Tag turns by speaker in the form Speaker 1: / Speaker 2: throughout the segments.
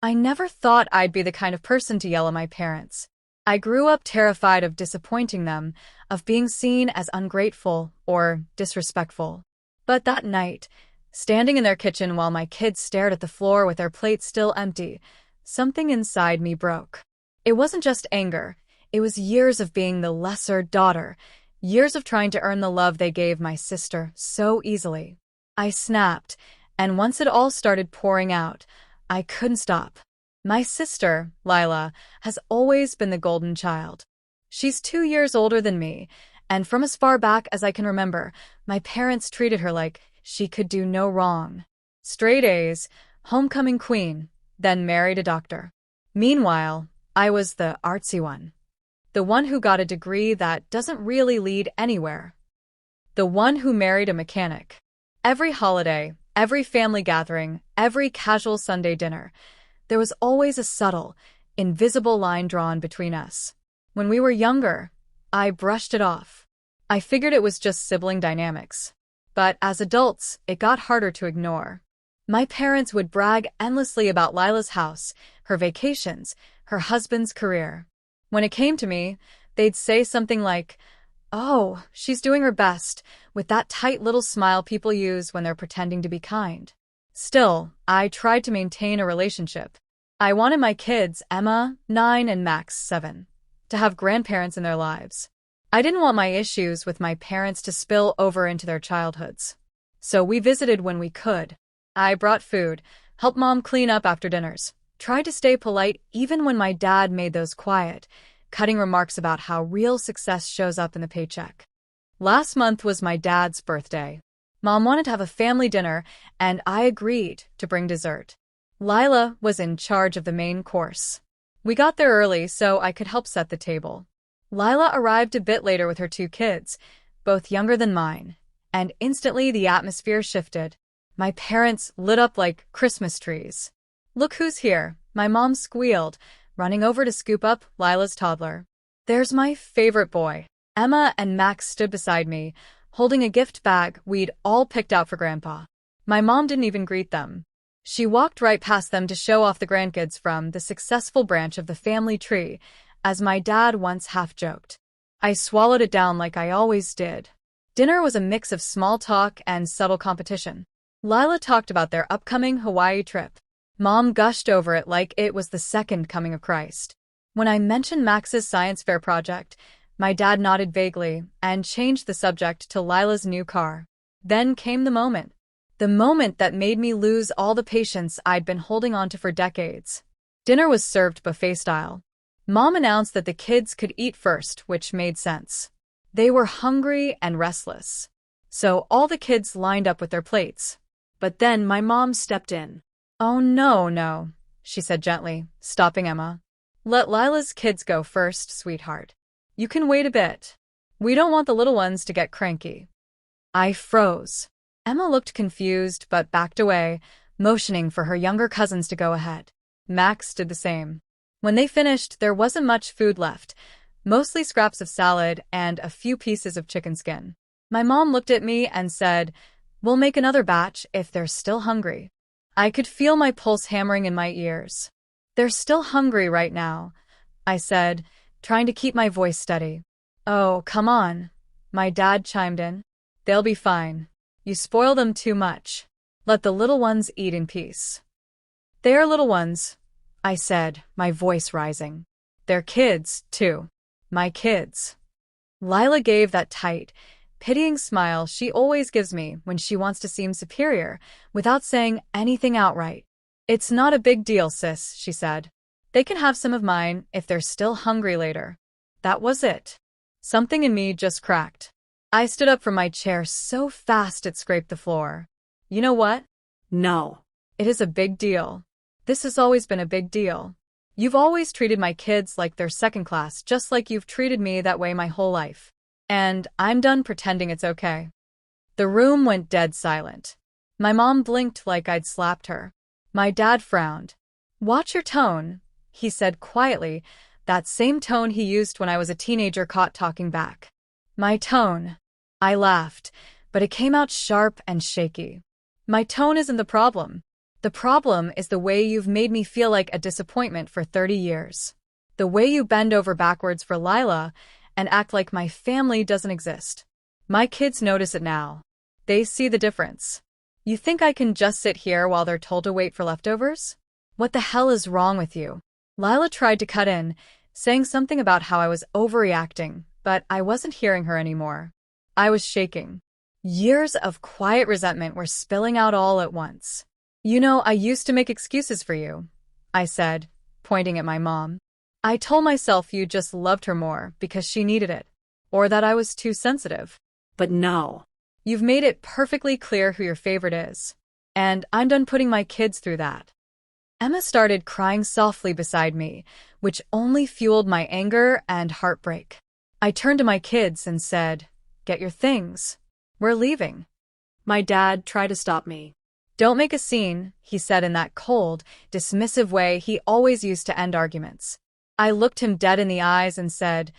Speaker 1: I never thought I'd be the kind of person to yell at my parents. I grew up terrified of disappointing them, of being seen as ungrateful or disrespectful. But that night, standing in their kitchen while my kids stared at the floor with their plates still empty, something inside me broke. It wasn't just anger. It was years of being the lesser daughter, years of trying to earn the love they gave my sister so easily. I snapped, and once it all started pouring out, I couldn't stop. My sister, Lila, has always been the golden child. She's 2 years older than me, and from as far back as I can remember, my parents treated her like she could do no wrong. Straight A's, homecoming queen, then married a doctor. Meanwhile, I was the artsy one. The one who got a degree that doesn't really lead anywhere. The one who married a mechanic. Every holiday, every family gathering, every casual Sunday dinner, there was always a subtle, invisible line drawn between us. When we were younger, I brushed it off. I figured it was just sibling dynamics. But as adults, it got harder to ignore. My parents would brag endlessly about Lila's house, her vacations, her husband's career. When it came to me, they'd say something like, "Oh, she's doing her best," with that tight little smile people use when they're pretending to be kind. Still, I tried to maintain a relationship. I wanted my kids, Emma, 9, and Max, 7, to have grandparents in their lives. I didn't want my issues with my parents to spill over into their childhoods. So we visited when we could. I brought food, helped Mom clean up after dinners, tried to stay polite even when my dad made those quiet, cutting remarks about how real success shows up in the paycheck. Last month was my dad's birthday. Mom wanted to have a family dinner, and I agreed to bring dessert. Lila was in charge of the main course. We got there early so I could help set the table. Lila arrived a bit later with her 2 kids, both younger than mine, and instantly the atmosphere shifted. My parents lit up like Christmas trees. "Look who's here," my mom squealed, running over to scoop up Lila's toddler. "There's my favorite boy." Emma and Max stood beside me, holding a gift bag we'd all picked out for Grandpa. My mom didn't even greet them. She walked right past them to show off the grandkids from the successful branch of the family tree, as my dad once half-joked. I swallowed it down like I always did. Dinner was a mix of small talk and subtle competition. Lila talked about their upcoming Hawaii trip. Mom gushed over it like it was the second coming of Christ. When I mentioned Max's science fair project, my dad nodded vaguely and changed the subject to Lila's new car. Then came the moment. The moment that made me lose all the patience I'd been holding on to for decades. Dinner was served buffet style. Mom announced that the kids could eat first, which made sense. They were hungry and restless. So all the kids lined up with their plates. But then my mom stepped in. "Oh, no, she said gently, stopping Emma. "Let Lila's kids go first, sweetheart. You can wait a bit. We don't want the little ones to get cranky." I froze. Emma looked confused but backed away, motioning for her younger cousins to go ahead. Max did the same. When they finished, there wasn't much food left, mostly scraps of salad and a few pieces of chicken skin. My mom looked at me and said, "We'll make another batch if they're still hungry." I could feel my pulse hammering in my ears. "They're still hungry right now," I said, trying to keep my voice steady. "Oh, come on," my dad chimed in. "They'll be fine. You spoil them too much. Let the little ones eat in peace." "They are little ones," I said, my voice rising. "They're kids, too. My kids." Lila gave that tight, pitying smile she always gives me when she wants to seem superior, without saying anything outright. "It's not a big deal, sis," she said. "They can have some of mine if they're still hungry later." That was it. Something in me just cracked. I stood up from my chair so fast it scraped the floor. "You know what? No. It is a big deal. This has always been a big deal. You've always treated my kids like they're second class, just like you've treated me that way my whole life. And I'm done pretending it's okay." The room went dead silent. My mom blinked like I'd slapped her. My dad frowned. "Watch your tone," he said quietly, that same tone he used when I was a teenager caught talking back. "My tone." I laughed, but it came out sharp and shaky. "My tone isn't the problem. The problem is the way you've made me feel like a disappointment for 30 years. The way you bend over backwards for Lila and act like my family doesn't exist. My kids notice it now. They see the difference. You think I can just sit here while they're told to wait for leftovers? What the hell is wrong with you? Lila tried to cut in, saying something about how I was overreacting, but I wasn't hearing her anymore. I was shaking. Years of quiet resentment were spilling out all at once. You know, I used to make excuses for you, I said, pointing at my mom. I told myself you just loved her more because she needed it, or that I was too sensitive.
Speaker 2: But no.
Speaker 1: You've made it perfectly clear who your favorite is, and I'm done putting my kids through that. Emma started crying softly beside me, which only fueled my anger and heartbreak. I turned to my kids and said, "Get your things. We're leaving."
Speaker 2: My dad tried to stop me.
Speaker 1: "Don't make a scene," he said in that cold, dismissive way he always used to end arguments. I looked him dead in the eyes and said,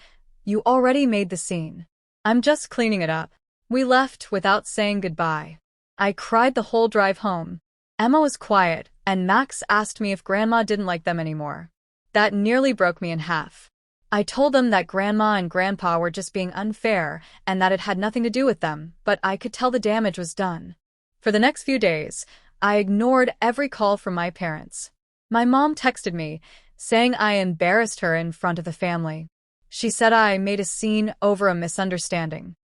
Speaker 1: "You already made the scene. I'm just cleaning it up." We left without saying goodbye. I cried the whole drive home. Emma was quiet, and Max asked me if Grandma didn't like them anymore. That nearly broke me in half. I told them that Grandma and Grandpa were just being unfair and that it had nothing to do with them, but I could tell the damage was done. For the next few days, I ignored every call from my parents. My mom texted me, saying I embarrassed her in front of the family. She said I made a scene over a misunderstanding.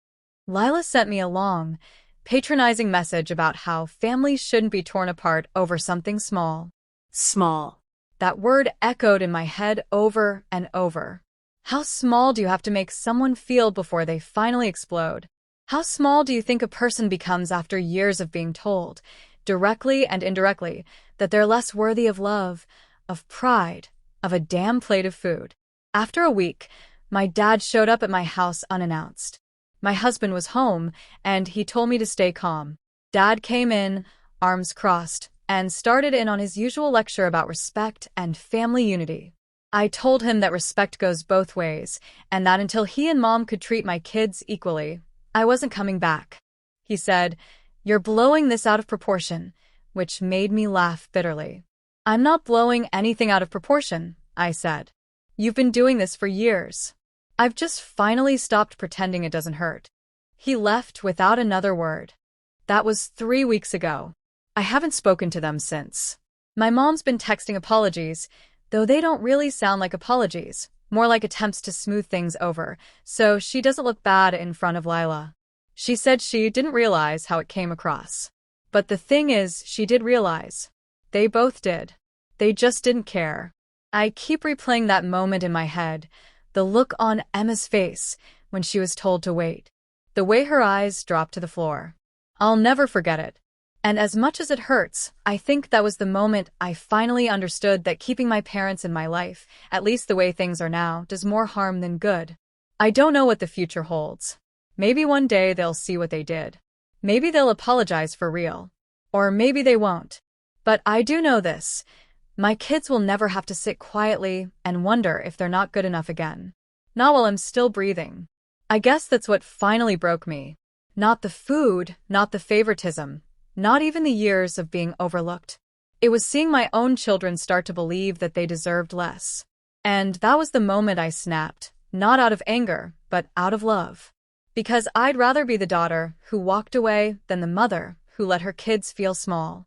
Speaker 1: Lila sent me a long, patronizing message about how families shouldn't be torn apart over something small.
Speaker 2: Small.
Speaker 1: That word echoed in my head over and over. How small do you have to make someone feel before they finally explode? How small do you think a person becomes after years of being told, directly and indirectly, that they're less worthy of love, of pride, of a damn plate of food? After a week, my dad showed up at my house unannounced. My husband was home, and he told me to stay calm. Dad came in, arms crossed, and started in on his usual lecture about respect and family unity. I told him that respect goes both ways, and that until he and Mom could treat my kids equally, I wasn't coming back. He said, "You're blowing this out of proportion," which made me laugh bitterly. "I'm not blowing anything out of proportion," I said. "You've been doing this for years. I've just finally stopped pretending it doesn't hurt." He left without another word. That was 3 weeks ago. I haven't spoken to them since. My mom's been texting apologies, though they don't really sound like apologies, more like attempts to smooth things over, so she doesn't look bad in front of Lila. She said she didn't realize how it came across. But the thing is, she did realize. They both did. They just didn't care. I keep replaying that moment in my head, the look on Emma's face when she was told to wait. The way her eyes dropped to the floor. I'll never forget it. And as much as it hurts, I think that was the moment I finally understood that keeping my parents in my life, at least the way things are now, does more harm than good. I don't know what the future holds. Maybe one day they'll see what they did. Maybe they'll apologize for real. Or maybe they won't. But I do know this. My kids will never have to sit quietly and wonder if they're not good enough again. Not while I'm still breathing. I guess that's what finally broke me. Not the food, not the favoritism, not even the years of being overlooked. It was seeing my own children start to believe that they deserved less. And that was the moment I snapped, not out of anger, but out of love. Because I'd rather be the daughter who walked away than the mother who let her kids feel small.